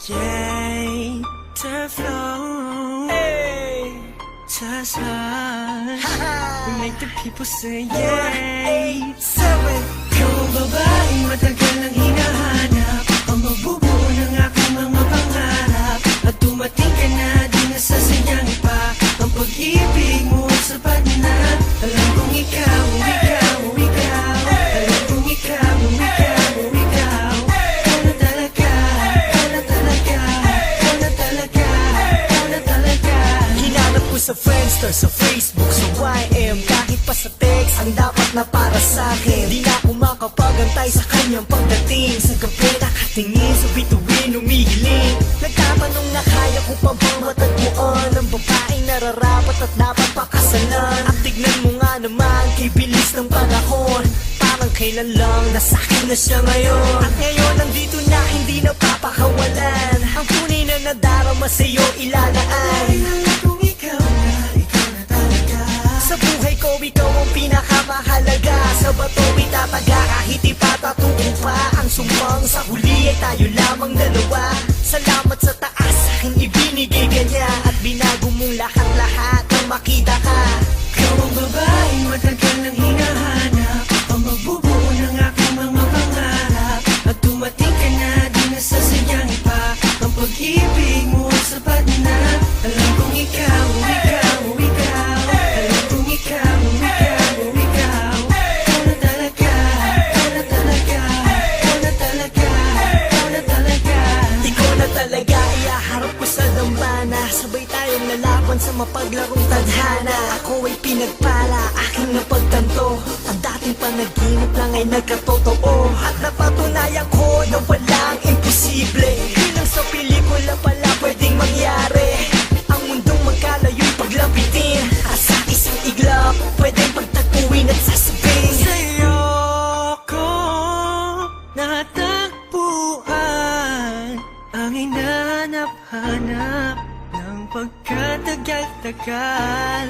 Yay, to flow, hey, just high. We make the people say yay. 7. Ikaw ang babaeng matagal nang hinahanap, ang mabubuo ng aking mga pangarap. At dumating ka na, di nasasayang pa ang pag-ibig mo sapat na. Alam kong ikaw, ikaw, ikaw. Alam kong ikaw, ikaw, ikaw. Ikaw na talaga, ikaw na talaga, ikaw na talaga, ikaw na talaga. Hinanap ko sa Friendster, sa Facebook, sa YM, kahit pa sa text, ang dapat na para sa'kin. Di na ako makapagantay sa kanyang pagdating. Sa gabi nakatingin, sa bituin umihiling. Nagtatanong na kaya ko pa bang matagpuan ang babaeng nararapat at dapat pakasalan. At tignan mo nga naman, kay bilis ng panahon, parang kailan lang nasa'kin na siya ngayon. At ngayon nandito na, hindi na papakawalan ang tunay na nadarama sa'yo ilalaan. Alam kong ikaw na talaga. Sa buhay ko, ikaw ang pinakamahalaga. Sa bato itataga kahit ipatatuto pa ang sumpang sa huli ay tayo lamang dalawa. Salamat sa taas aking ibinigay ka niya, at binago mong lahat-lahat nang makita ka. Ikaw ang babaeng matagal nang hinahanap, ang magbubuo ng aking mga pangarap. At dumating ka na, di nasasayang pa ang pag-ibig mo sapat na. Alam kong ikaw, ikaw, ikaw. Alam kong ikaw, ikaw, ikaw. Ikaw na talaga, ikaw na talaga, ikaw na talaga, ikaw na talaga. Ikaw na talaga, iaharap ko sa dambana. Sabay tayong lalaban sa mapaglarong tadhana. Ako ay pinagpala, aking napagtanto, ang dating panaginip lang ay nagkatotoo. At napatunayan ko na walang imposible. Di lang sa pelikula pala pwedeng mangyari. Ang mundong magkalayo'y paglapitin, at sa isang iglap pwedeng pagtagpuin at sasabihin sa'yo ko natagpuan ang hinanap-hanap ng pagkatagal-tagal.